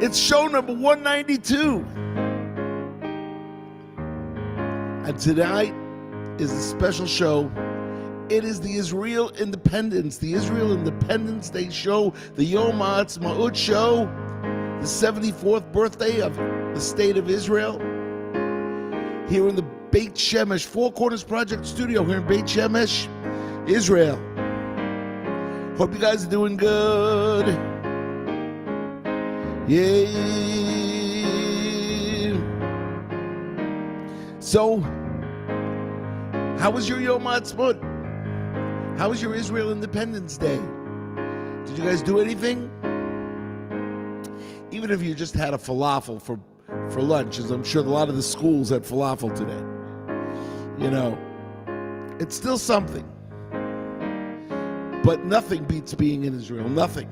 It's show number 192. And tonight is a special show. It is the Israel Independence Day show, the Yom HaAtzmaut show, the 74th birthday of the State of Israel. Here in the Beit Shemesh, Four Corners Project Studio here in Beit Shemesh, Israel. Hope you guys are doing good. Yeah. So, how was your Yom HaAtzmaut? How was your Israel Independence Day? Did you guys do anything? Even if you just had a falafel for lunch, as I'm sure a lot of the schools had falafel today. You know, it's still something. But nothing beats being in Israel. Nothing.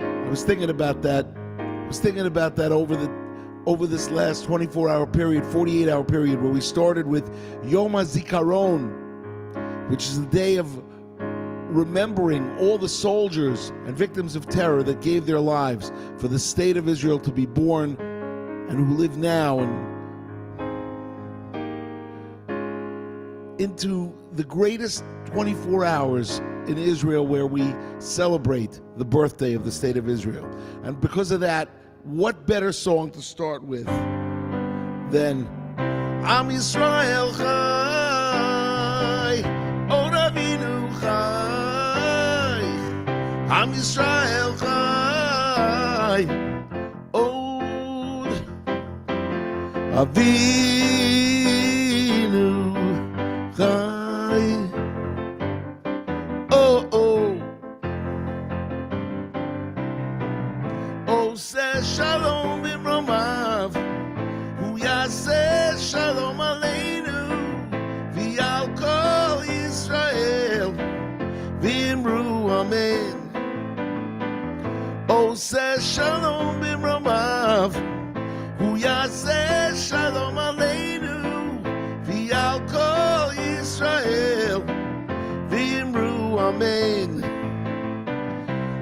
I was thinking about that. Over this last 24-hour period, 48-hour period, where we started with Yom HaZikaron, which is the day of remembering all the soldiers and victims of terror that gave their lives for the state of Israel to be born and who live now, and into the greatest 24 hours in Israel where we celebrate the birthday of the state of Israel. And because of that, what better song to start with than Am Yisrael Chai, Od Avinu Chai, Am Yisrael Chai, Od Avinu Chai. Oh, oh. Oh, says Shalom Bimromav, Hu Yaseh Shalom Aleinu, V'al Kol Yisrael, V'imru Amen. Oh, says Shalom Bimromav, Hu Yaseh Shalom Aleinu, V'al Kol Yisrael, V'imru Amen.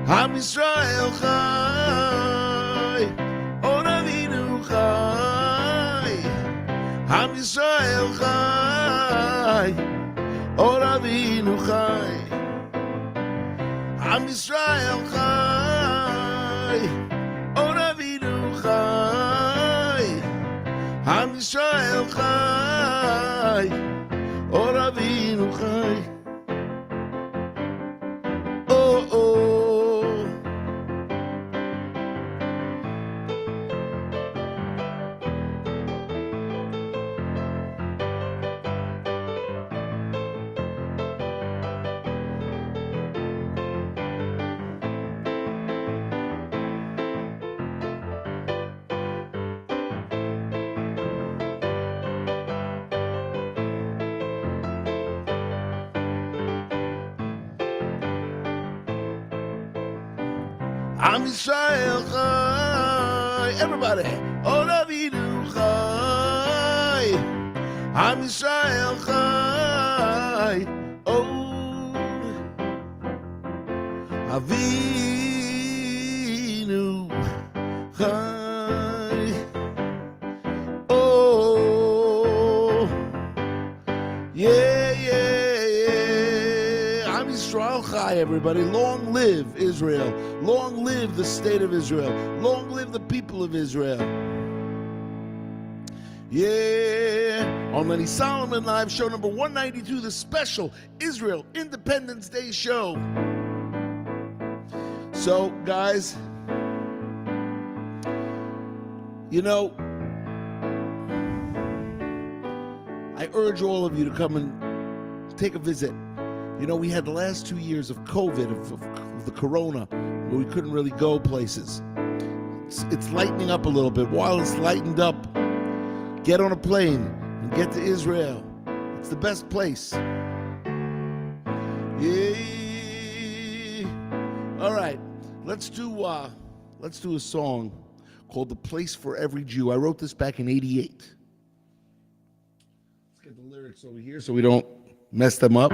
Am Yisrael Chai, Od Avinu Chai, Am Yisrael Chai, Od Avinu Chai, Am Yisrael Chai, Od Avinu Chai, Am Yisrael Chai, Od Avinu Chai. Oh, oh. Am Yisrael Chai, everybody, Od Avinu Chai, Am Yisrael Chai, Od Avinu Chai, oh, yeah, yeah, yeah, Am Yisrael Chai, everybody, long live Israel. Long live the state of Israel. Long live the people of Israel. Yeah. On Lenny Solomon Live, show number 192, the special Israel Independence Day show. So, guys, you know, I urge all of you to come and take a visit. You know, we had the last 2 years of COVID, of the corona, where we couldn't really go places. It's lightening up a little bit. While it's lightened up, get on a plane and get to Israel. It's the best place. Yeah. All right, let's do a song called "The Place for Every Jew." I wrote this back in '88. Let's get the lyrics over here so we don't mess them up.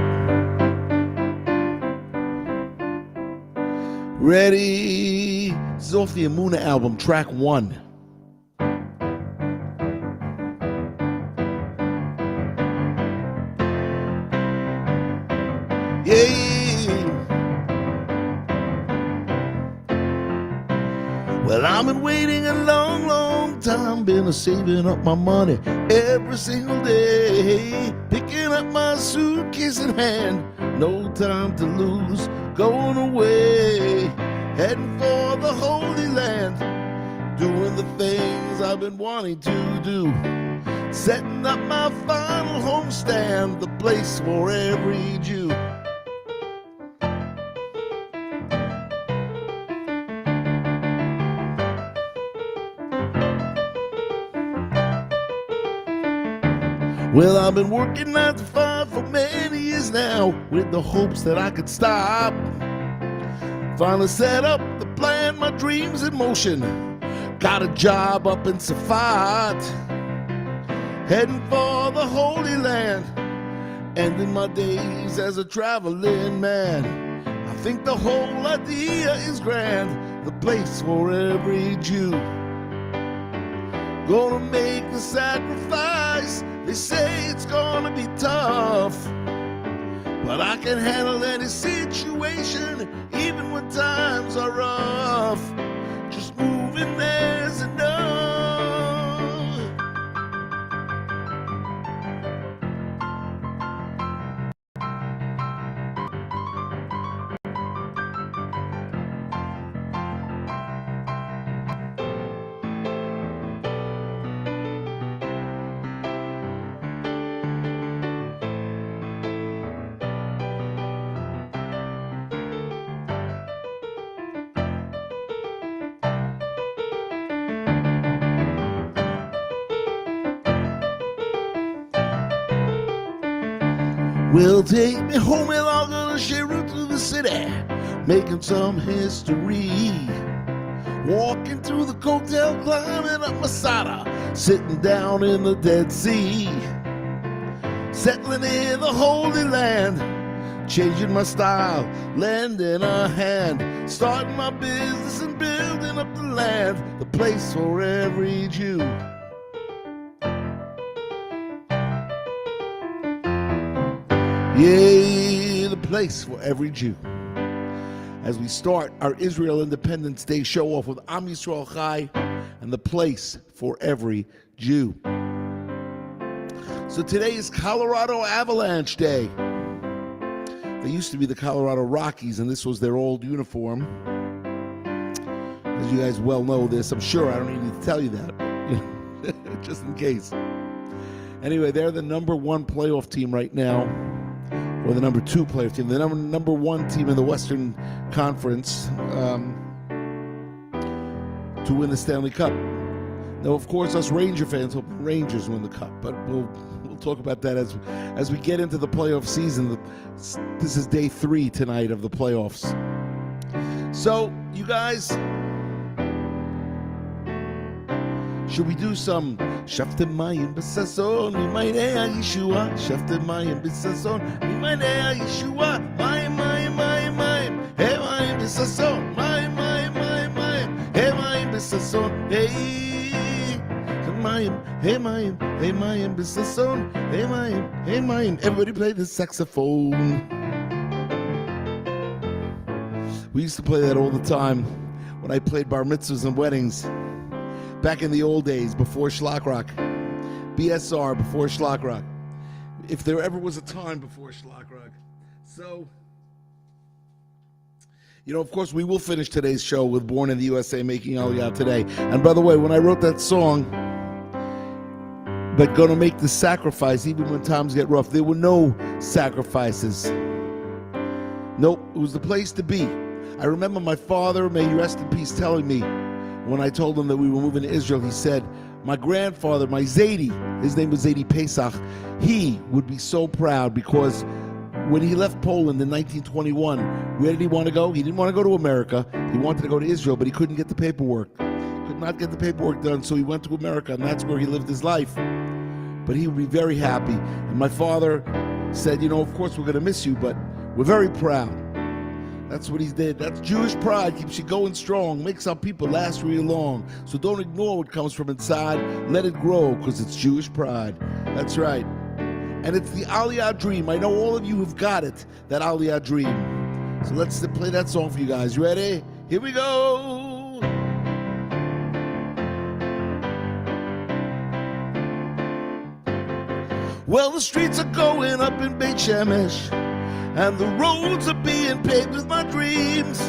Ready, This is off the Amuna album, track 1. Yeah. Well, I've been waiting a long, long time, been saving up my money every single day, picking up my suitcase in hand, no time to lose, going away, heading for the Holy Land, doing the things I've been wanting to do, setting up my final homestand, the place for every Jew. Well, I've been working 9 to 5 for many years now, with the hopes that I could stop. Finally set up the plan, my dreams in motion. Got a job up in Safat, heading for the Holy Land, ending my days as a traveling man. I think the whole idea is grand, the place for every Jew. Gonna make the sacrifice. They say it's gonna be tough, but I can handle any situation, even when times are rough. Just moving there's enough. Well, take me home and I'm gonna share it through the city, making some history. Walking through the coattail, climbing up Masada, sitting down in the Dead Sea. Settling in the Holy Land, changing my style, lending a hand, starting my business and building up the land, the place for every Jew. Yay, the place for every Jew. As we start our Israel Independence Day show off with Am Yisrael Chai and the place for every Jew. So today is Colorado Avalanche Day. They used to be the Colorado Rockies, and this was their old uniform. As you guys well know this, I'm sure I don't need to tell you that, just in case. Anyway, they're the number 1 playoff team right now. Or the number 2 playoff team, the number 1 team in the Western Conference to win the Stanley Cup. Now, of course, us Ranger fans hope the Rangers win the Cup, but we'll talk about that as we get into the playoff season. This is day 3 tonight of the playoffs. So, you guys, should we do some Shaftem Mayim B'Sazon Mimayne HaYeshua Shaftem Mayim B'Sazon Mimayne HaYeshua Mayim Mayim Mayim Mayim Hey Mayim B'Sazon Mayim Mayim Mayim Mayim Hey Mayim B'Sazon Hey Mayim Hey Mayim Hey Mayim B'Sazon Hey Mayim Hey Mayim. Everybody play the saxophone. We used to play that all the time when I played bar mitzvahs and weddings. Back in the old days, before Schlock Rock. BSR, before Schlock Rock. If there ever was a time before Schlock Rock. So, of course, we will finish today's show with Born in the USA, Making Aliyah Today. And by the way, when I wrote that song, but gonna make the sacrifice even when times get rough, there were no sacrifices. Nope, it was the place to be. I remember my father, may he rest in peace, telling me, when I told him that we were moving to Israel, he said, my grandfather, my Zaidi, his name was Zaidi Pesach, he would be so proud because when he left Poland in 1921, where did he want to go? He didn't want to go to America. He wanted to go to Israel, but he couldn't get the paperwork. Could not get the paperwork done, so he went to America, and that's where he lived his life. But he would be very happy. And my father said, of course we're going to miss you, but we're very proud. That's what he did. That's Jewish pride. Keeps you going strong. Makes our people last real long. So don't ignore what comes from inside. Let it grow, because it's Jewish pride. That's right. And it's the Aliyah Dream. I know all of you have got it, that Aliyah Dream. So let's play that song for you guys. Ready? Here we go. Well, the streets are going up in Beit Shemesh, and the roads are being paved with my dreams.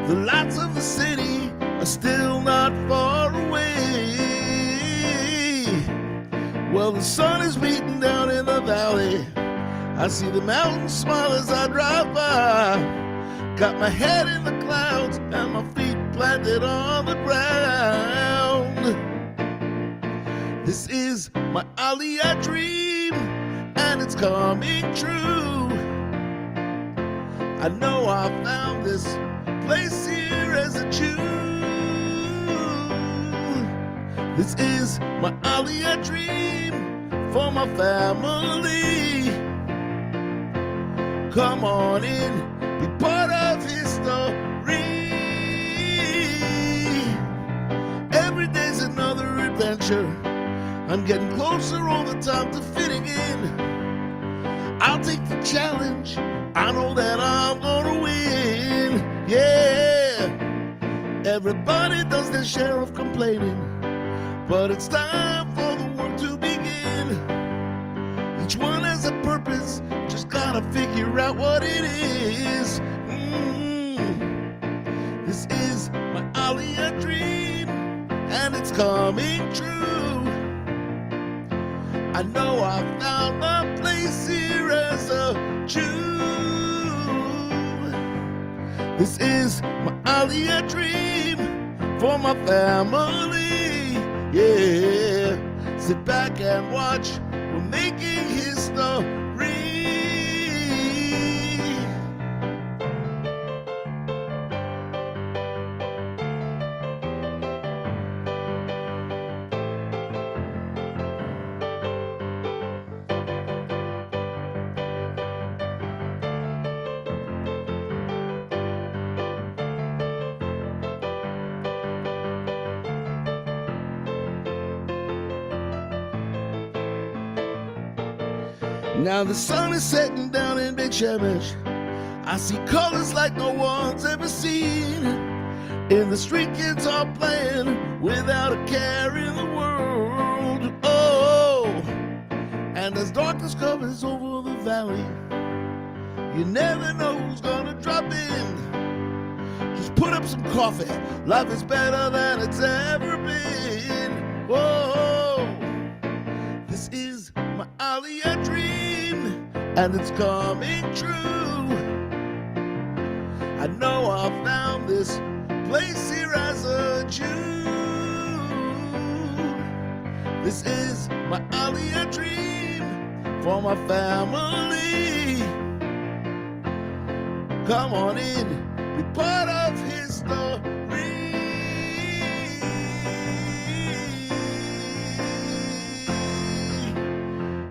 The lights of the city are still not far away. Well, the sun is beating down in the valley. I see the mountains smile as I drive by. Got my head in the clouds and my feet planted on the ground. This is my Aliyah dream, and it's coming true. I know I found this place here as a Jew. This is my Aliyah dream for my family. Come on in, be part of history. Every day's another adventure. I'm getting closer all the time to fitting in. I'll take the challenge. I know that I'm gonna win. Yeah. Everybody does their share of complaining, but it's time for the work to begin. Each one has a purpose, just gotta figure out what it is. This is my Aliyah dream, and it's coming true. I know I found my place here as a Jew. This is my Aliyah dream for my family. Yeah, sit back and watch. We're making history. Now the sun is setting down in Beit Shemesh. I see colors like no one's ever seen. In the street, kids are playing without a care in the world. Oh, and as darkness covers over the valley, you never know who's gonna drop in. Just put up some coffee. Life is better than it's ever been. Whoa, this is my Aliyah dream, and it's coming true. I know I found this place here as a Jew. This is my Aliyah dream for my family. Come on in, be part of history.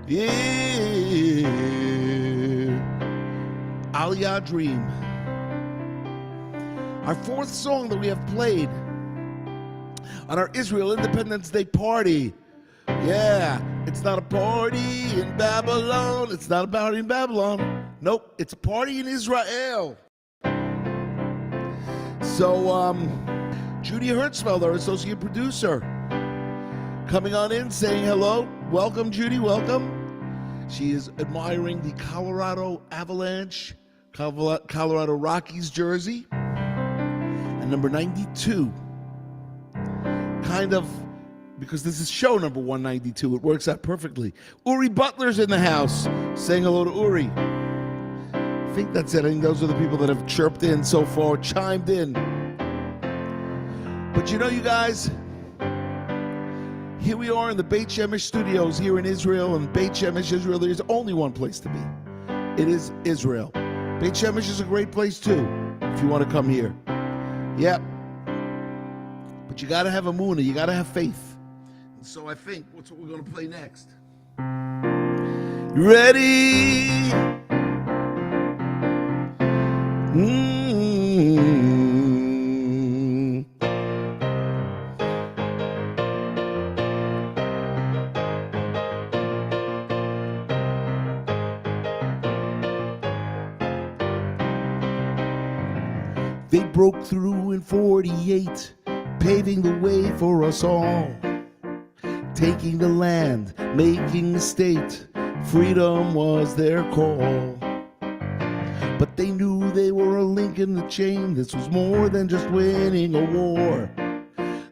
Yeah, Aliyah Dream. Our fourth song that we have played on our Israel Independence Day party. Yeah, it's not a party in Babylon. It's not a party in Babylon. Nope, it's a party in Israel. So, Judy Hertzfeld, our associate producer, coming on in, saying hello. Welcome, Judy, welcome. She is admiring the Colorado Avalanche, Colorado Rockies jersey. And number 92. Kind of, because this is show number 192, it works out perfectly. Uri Butler's in the house. Saying hello to Uri. I think that's it. I think those are the people that have chirped in so far, chimed in. But you know, you guys, here we are in the Beit Shemesh studios here in Israel, and Beit Shemesh, Israel. There's only one place to be. It is Israel. Beit Shemesh is a great place too, if you want to come here. Yep. But you got to have emunah. You got to have faith. And so I think, what's what we're going to play next? You ready? They broke through in 48, paving the way for us all. Taking the land, making the state, freedom was their call. But they knew they were a link in the chain. This was more than just winning a war.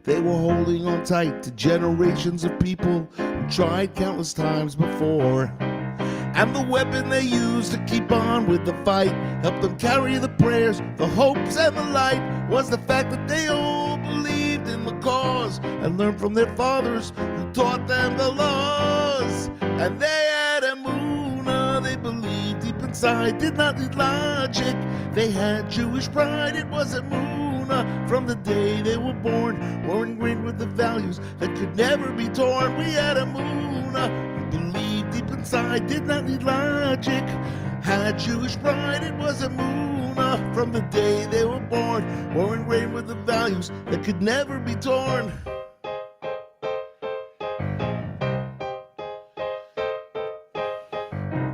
They were holding on tight to generations of people who tried countless times before. And the weapon they used to keep on with the fight helped them carry the prayers, the hopes, and the light was the fact that they all believed in the cause and learned from their fathers who taught them the laws. And they had emunah, they believed deep inside, did not need logic. They had Jewish pride, it was emunah from the day they were born ingrained with the values that could never be torn. We had emunah, we believed deep inside, did not need logic. Had Jewish pride, it was emunah from the day they were born ingrained with the values that could never be torn.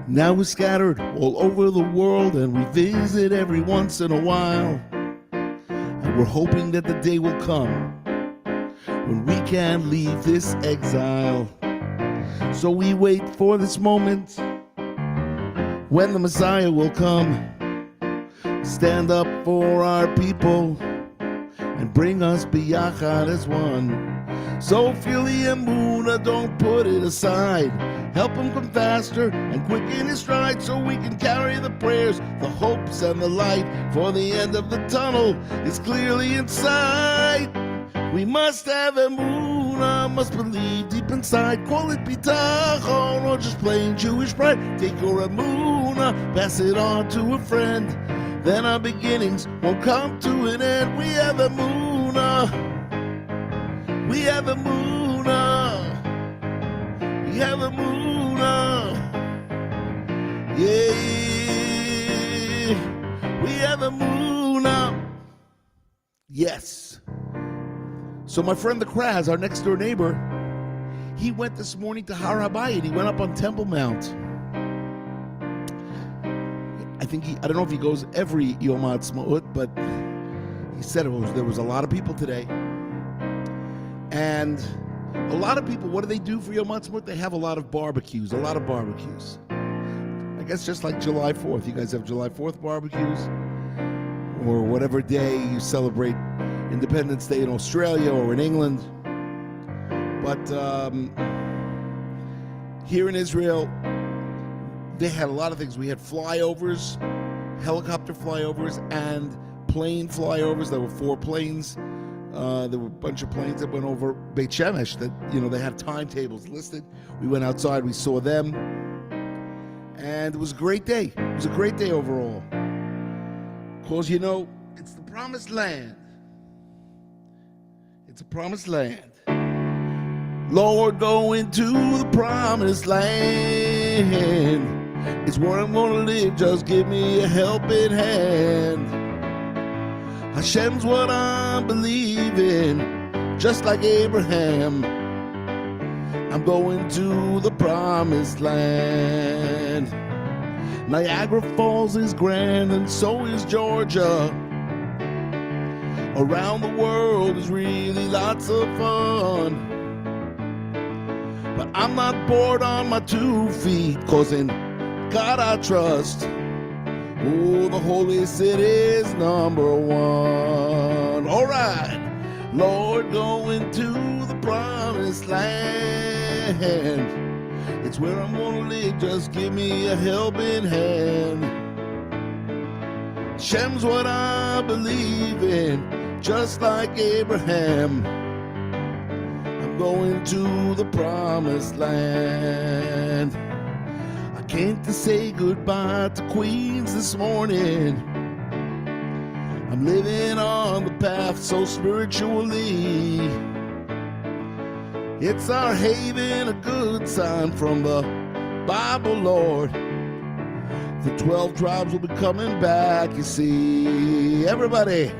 Now we're scattered all over the world and we visit every once in a while. And we're hoping that the day will come when we can leave this exile. So we wait for this moment when the Messiah will come, stand up for our people and bring us biyachad as one. So feel the emunah, don't put it aside. Help him come faster and quicken his stride so we can carry the prayers, the hopes, and the light. For the end of the tunnel is clearly in sight. We must have emunah, must believe deep inside. Call it bitachon or just plain Jewish pride. Take your emunah, pass it on to a friend. Then our beginnings won't come to an end. We have emunah. We have emunah. We have emunah. Yeah. We have emunah. Yes. So my friend the Kraz, our next door neighbor, he went this morning to Har HaBayit. He went up on Temple Mount. I don't know if he goes every Yom HaAtzmaut, but he said there was a lot of people today. And a lot of people, what do they do for Yom HaAtzmaut? They have a lot of barbecues. I guess just like July 4th. You guys have July 4th barbecues? Or whatever day you celebrate Independence Day in Australia or in England. But here in Israel, they had a lot of things. We had flyovers, helicopter flyovers, and plane flyovers. There were 4 planes. There were a bunch of planes that went over Beit Shemesh that, they had timetables listed. We went outside, we saw them. And it was a great day. It was a great day overall. Because, it's the promised land. It's a promised land. Lord, go into the promised land. It's where I'm gonna live, just give me a helping hand. Hashem's what I believe in, just like Abraham. I'm going to the promised land. Niagara Falls is grand and so is Georgia. Around the world is really lots of fun. But I'm not bored on my 2 feet, 'cause in God I trust. Oh, the holy city's number one. All right, Lord, go into the promised land. It's where I'm gonna live, just give me a helping hand. Hashem's what I believe in, just like Abraham. I'm going to the promised land. I came to say goodbye to Queens this morning. I'm living on the path so spiritually. It's our haven, a good sign from the Bible, Lord. The 12 tribes will be coming back, you see. Everybody,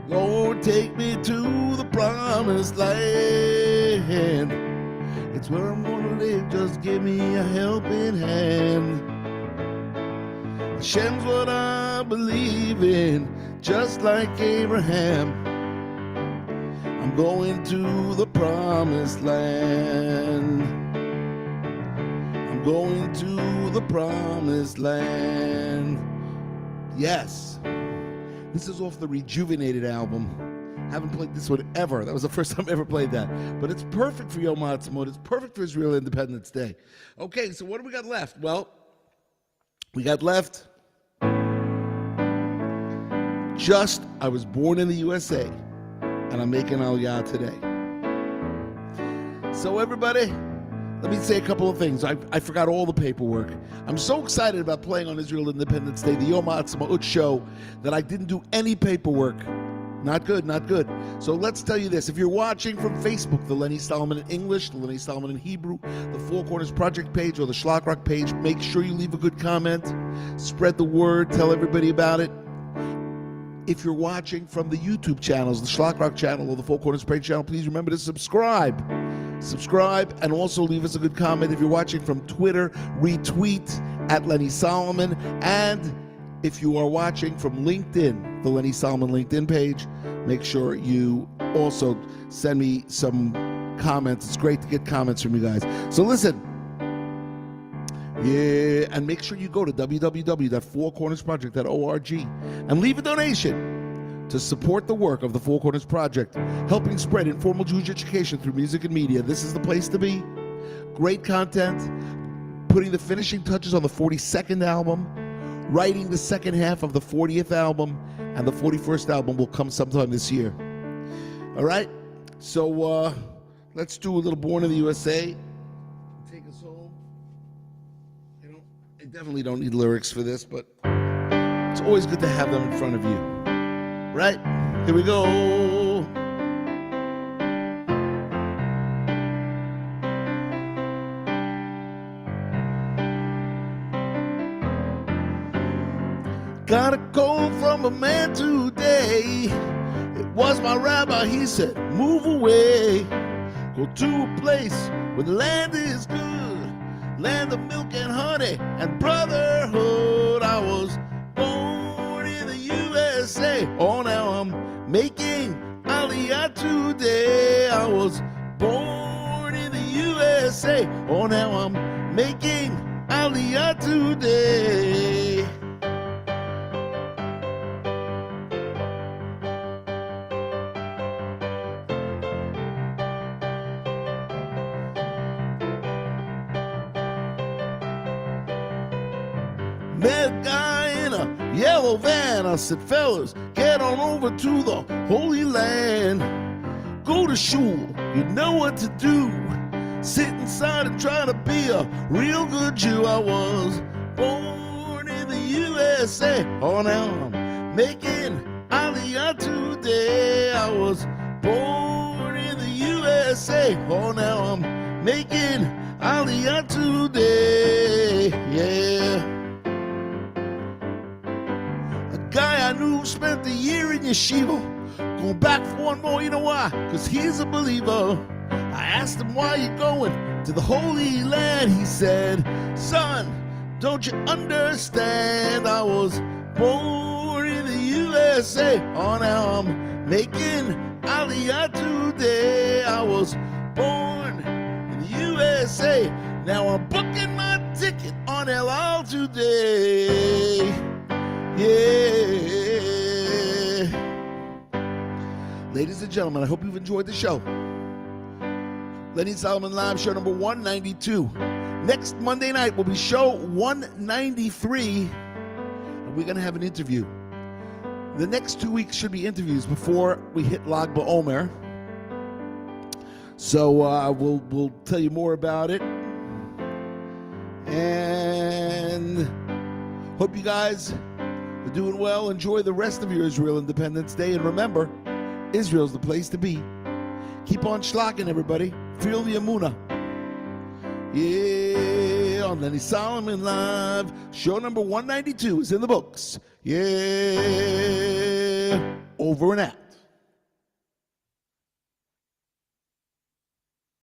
Lord, take me to the promised land. It's where I'm gonna live, just give me a helping hand. Hashem's what I believe in, just like Abraham. I'm going to the promised land. I'm going to the promised land. Yes. This is off the Rejuvenated album. Haven't played this one ever. That was the first time I ever played that. But it's perfect for Yom Ha'atzmaut. It's perfect for Israel Independence Day. Okay, so what do we got left? Well, we got left just I was born in the USA, and I'm making Aliyah today. So everybody, let me say a couple of things. I forgot all the paperwork. I'm so excited about playing on Israel Independence Day, the Yom Ha'atzmaut show, that I didn't do any paperwork. Not good, not good. So let's tell you this. If you're watching from Facebook, the Lenny Solomon in English, the Lenny Solomon in Hebrew, the Four Corners Project page, or the Shlock Rock page, make sure you leave a good comment. Spread the word. Tell everybody about it. If you're watching from the YouTube channels, the Shlock Rock channel or the Four Corners Page channel, please remember to subscribe. Subscribe and also leave us a good comment. If you're watching from Twitter, retweet at Lenny Solomon. And if you are watching from LinkedIn, the Lenny Solomon LinkedIn page, make sure you also send me some comments. It's great to get comments from you guys. So listen. Yeah, and make sure you go to www.fourcornersproject.org and leave a donation to support the work of the Four Corners Project, helping spread informal Jewish education through music and media. This is the place to be. Great content, putting the finishing touches on the 42nd album, writing the second half of the 40th album, and the 41st album will come sometime this year. All right, so let's do a little Born in the USA. Take us home. I definitely don't need lyrics for this, but it's always good to have them in front of you. Right? Here we go. Got a call from a man today. It was my rabbi, he said, move away. Go to a place where the land is good. Land of milk and honey and brotherhood. I was born in the USA. Oh, now I'm making Aliyah today. I was born in the USA. Oh, now I'm making Aliyah today. Met a guy in a yellow van. I said, fellas, get on over to the Holy Land. Go to shul, you know what to do. Sit inside and try to be a real good Jew. I was born in the USA. Oh, now I'm making Aliyah today. I was born in the USA. Oh, now I'm making Aliyah today. Yeah. Guy I knew spent a year in yeshiva, going back for one more, you know why? Because he's a believer. I asked him, why you going to the Holy Land? He said, son, don't you understand? I was born in the USA. Oh, now I'm making Aliyah today. I was born in the USA. Now I'm booking my ticket on El Al today. Yeah. Ladies and gentlemen, I hope you've enjoyed the show. Lenny Solomon Live, show number 192. Next Monday night will be show 193, and we're going to have an interview. The next 2 weeks should be interviews before we hit Lag BaOmer. So we'll tell you more about it. And hope you guys are doing well. Enjoy the rest of your Israel Independence Day. And remember, Israel's the place to be. Keep on shlocking, everybody. Feel the Emunah. Yeah, on Lenny Solomon Live. Show number 192 is in the books. Yeah. Over and out.